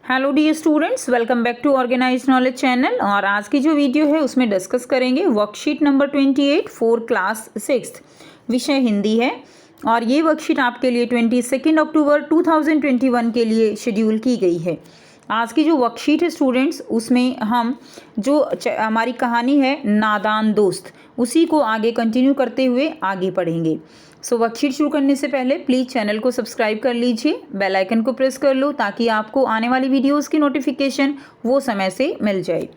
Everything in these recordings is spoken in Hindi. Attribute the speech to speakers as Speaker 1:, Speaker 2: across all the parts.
Speaker 1: Hello dear students, welcome back to Organize Knowledge channel. और आज की जो वीडियो है उसमें डिस्कस करेंगे वर्कशीट नंबर 28 फॉर क्लास 6। विषय हिंदी है और ये वर्कशीट आपके लिए 22 अक्टूबर 2021 के लिए शेड्यूल की गई है। आज की जो वर्कशीट है स्टूडेंट्स, उसमें हम जो हमारी कहानी है नादान दोस्त, उसी को आगे कंटिन्यू करते हुए आगे पढ़ेंगे। सो वर्कशीट शुरू करने से पहले प्लीज़ चैनल को सब्सक्राइब कर लीजिए, बेल आइकन को प्रेस कर लो ताकि आपको आने वाली वीडियोस की नोटिफिकेशन वो समय से मिल जाए।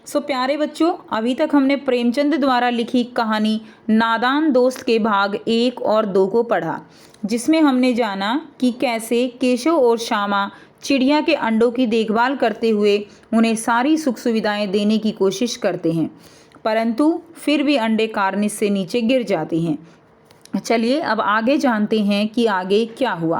Speaker 1: सो प्यारे बच्चों, अभी तक हमने प्रेमचंद द्वारा लिखी कहानी नादान दोस्त के भाग 1 और 2 को पढ़ा, जिसमें हमने जाना कि कैसे केशव और श्यामा चिड़िया के अंडों की देखभाल करते हुए उन्हें सारी सुख सुविधाएं देने की कोशिश करते हैं, परंतु फिर भी अंडे कार्निस से नीचे गिर जाते हैं। चलिए अब आगे जानते हैं कि आगे क्या हुआ।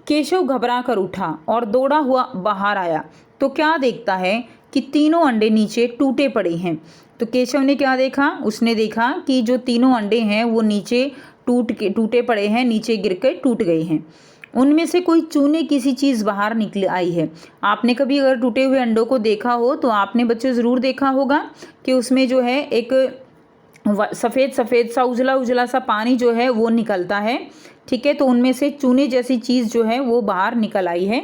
Speaker 1: केशव घबरा कर उठा और दौड़ा हुआ बाहर आया तो क्या देखता है कि तीनों अंडे नीचे टूटे पड़े हैं। तो केशव ने क्या देखा? उसने देखा कि जो तीनों अंडे हैं वो नीचे टूटे पड़े हैं, नीचे गिर कर टूट गए हैं। उनमें से कोई चूने किसी चीज़ बाहर निकल आई है। आपने कभी अगर टूटे हुए अंडों को देखा हो तो आपने बच्चों ज़रूर देखा होगा कि उसमें जो है एक सफ़ेद सफ़ेद सा उजला उजला सा पानी जो है वो निकलता है। ठीक है, तो उनमें से चूने जैसी चीज़ जो है वो बाहर निकल आई है।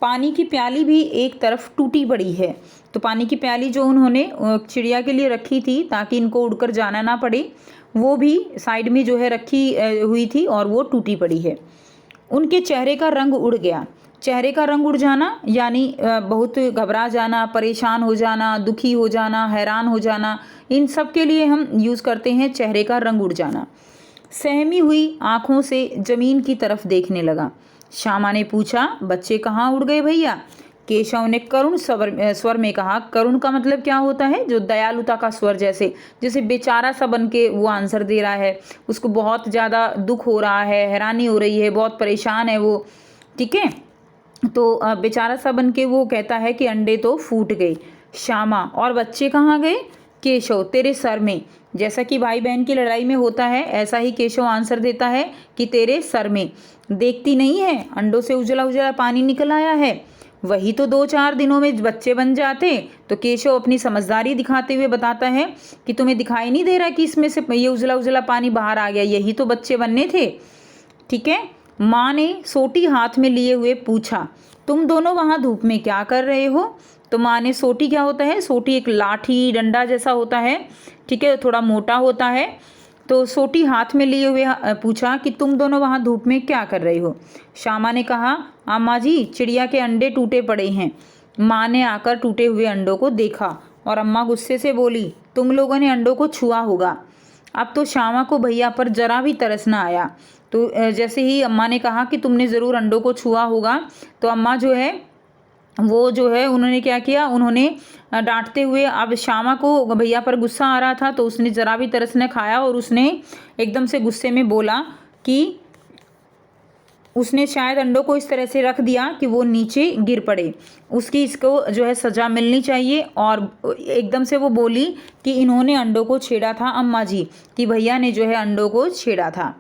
Speaker 1: पानी की प्याली भी एक तरफ टूटी पड़ी है। तो पानी की प्याली जो उन्होंने चिड़िया के लिए रखी थी ताकि इनको उड़कर जाना ना पड़े, वो भी साइड में जो है रखी हुई थी और वो टूटी पड़ी है। उनके चेहरे का रंग उड़ गया। चेहरे का रंग उड़ जाना यानी बहुत घबरा जाना, परेशान हो जाना, दुखी हो जाना, हैरान हो जाना, इन सब के लिए हम यूज़ करते हैं चेहरे का रंग उड़ जाना। सहमी हुई आँखों से ज़मीन की तरफ देखने लगा। श्यामा ने पूछा, बच्चे कहाँ उड़ गए भैया? केशव ने करुण स्वर में कहा। करुण का मतलब क्या होता है? जो दयालुता का स्वर, जैसे बेचारा सा बन के वो आंसर दे रहा है, उसको बहुत ज़्यादा दुख हो रहा है, हैरानी हो रही है, बहुत परेशान है वो। ठीक है, तो बेचारा सा बन के वो कहता है कि अंडे तो फूट गए। श्यामा, और बच्चे कहाँ गए? केशव, तेरे सर में। जैसा कि भाई बहन की लड़ाई में होता है, ऐसा ही केशव आंसर देता है कि तेरे सर में। देखती नहीं है अंडों से उजला उजला पानी निकल आया है, वही तो 2-4 दिनों में बच्चे बन जाते। तो केशव अपनी समझदारी दिखाते हुए बताता है कि तुम्हें दिखाई नहीं दे रहा कि इसमें से ये उजला उजला पानी बाहर आ गया, यही तो बच्चे बनने थे। ठीक है। माँ ने सोटी हाथ में लिए हुए पूछा, तुम दोनों वहाँ धूप में क्या कर रहे हो? तो माँ ने, सोटी क्या होता है? सोटी एक लाठी डंडा जैसा होता है। ठीक है, थोड़ा मोटा होता है। तो सोटी हाथ में लिए हुए पूछा कि तुम दोनों वहाँ धूप में क्या कर रहे हो? श्यामा ने कहा, अम्मा जी, चिड़िया के अंडे टूटे पड़े हैं। माँ ने आकर टूटे हुए अंडों को देखा और अम्मा गुस्से से बोली, तुम लोगों ने अंडों को छुआ होगा। अब तो श्यामा को भैया पर जरा भी तरस न आया। तो जैसे ही अम्मा ने कहा कि तुमने ज़रूर अंडों को छुआ होगा, तो अम्मा जो है वो जो है उन्होंने क्या किया, उन्होंने डांटते हुए, अब श्यामा को भैया पर गुस्सा आ रहा था तो उसने ज़रा भी तरस न खाया और उसने एकदम से गुस्से में बोला कि उसने शायद अंडों को इस तरह से रख दिया कि वो नीचे गिर पड़े। उसकी इसको जो है सज़ा मिलनी चाहिए। और एकदम से वो बोली कि इन्होंने अंडों को छेड़ा था अम्मा जी, कि भैया ने जो है अंडों को छेड़ा था।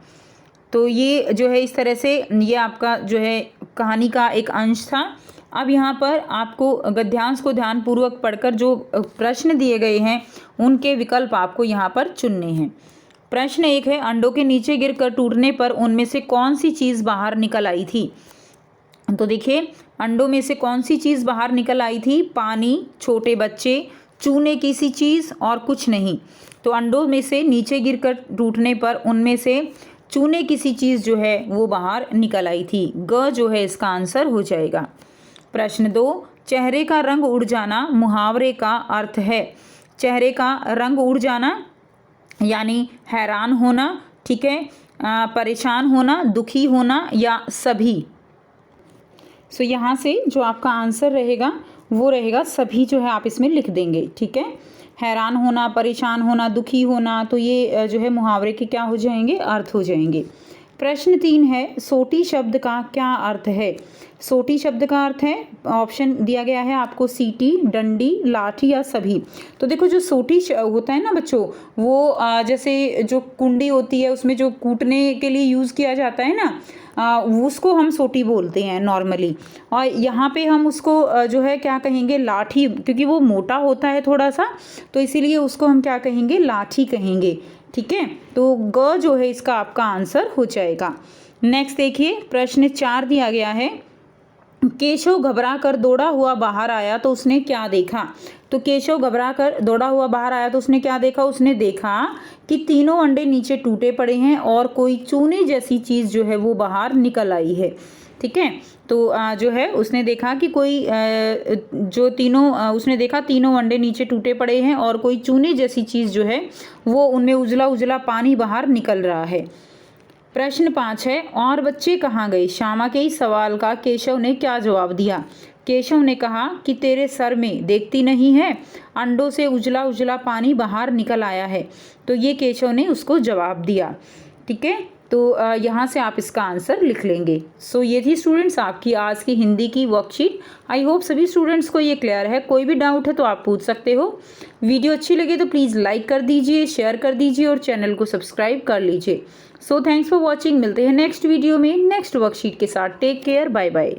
Speaker 1: तो ये जो है इस तरह से ये आपका जो है कहानी का एक अंश था। अब यहाँ पर आपको गद्यांश को ध्यानपूर्वक पढ़कर जो प्रश्न दिए गए हैं उनके विकल्प आपको यहाँ पर चुनने हैं। प्रश्न 1 है, अंडों के नीचे गिरकर टूटने पर उनमें से कौन सी चीज़ बाहर निकल आई थी? तो देखिए, अंडों में से कौन सी चीज़ बाहर निकल आई थी? पानी, छोटे बच्चे, चूने किसी चीज़ और कुछ नहीं। तो अंडों में से नीचे गिरकर टूटने पर उनमें से चूने किसी चीज़ जो है वो बाहर निकल आई थी। ग जो है इसका आंसर हो जाएगा। प्रश्न 2, चेहरे का रंग उड़ जाना मुहावरे का अर्थ है। चेहरे का रंग उड़ जाना यानी हैरान होना, ठीक है, परेशान होना, दुखी होना या सभी। सो यहाँ से जो आपका आंसर रहेगा वो रहेगा सभी, जो है आप इसमें लिख देंगे। ठीक है, हैरान होना, परेशान होना, दुखी होना, तो ये जो है मुहावरे के क्या हो जाएंगे? अर्थ हो जाएंगे। प्रश्न 3 है, सोटी शब्द का क्या अर्थ है? सोटी शब्द का अर्थ है, ऑप्शन दिया गया है आपको, सीटी, डंडी, लाठी या सभी। तो देखो, जो सोटी होता है ना बच्चों, वो जैसे जो कुंडी होती है उसमें जो कूटने के लिए यूज़ किया जाता है ना, उसको हम सोटी बोलते हैं नॉर्मली। और यहाँ पे हम उसको जो है क्या कहेंगे, लाठी, क्योंकि वो मोटा होता है थोड़ा सा, तो इसीलिए उसको हम क्या कहेंगे, लाठी कहेंगे। ठीक है, तो ग जो है इसका आपका आंसर हो जाएगा। नेक्स्ट देखिए, प्रश्न 4 दिया गया है। केशव घबरा कर दौड़ा हुआ बाहर आया तो उसने क्या देखा। तो केशव घबरा कर दौड़ा हुआ बाहर आया तो उसने क्या देखा, उसने देखा कि तीनों अंडे नीचे टूटे पड़े हैं और कोई चूने जैसी चीज़ जो है वो बाहर निकल आई है। ठीक है, तो जो है उसने देखा कि कोई उसने देखा तीनों अंडे नीचे टूटे पड़े हैं और कोई चूने जैसी चीज़ जो है वो उनमें उजला उजला पानी बाहर निकल रहा है। प्रश्न 5 है, और बच्चे कहाँ गए। श्यामा के इस सवाल का केशव ने क्या जवाब दिया। केशव ने कहा कि तेरे सर में देखती नहीं है, अंडों से उजला उजला पानी बाहर निकल आया है। तो ये केशव ने उसको जवाब दिया। ठीक है, तो यहाँ से आप इसका आंसर लिख लेंगे। सो ये थी स्टूडेंट्स आपकी आज की हिंदी की वर्कशीट। आई होप सभी स्टूडेंट्स को ये क्लियर है। कोई भी डाउट है तो आप पूछ सकते हो। वीडियो अच्छी लगे तो प्लीज़ लाइक कर दीजिए, शेयर कर दीजिए और चैनल को सब्सक्राइब कर लीजिए। So thanks for watching. मिलते हैं नेक्स्ट वीडियो में नेक्स्ट वर्कशीट के साथ। Take care, bye bye.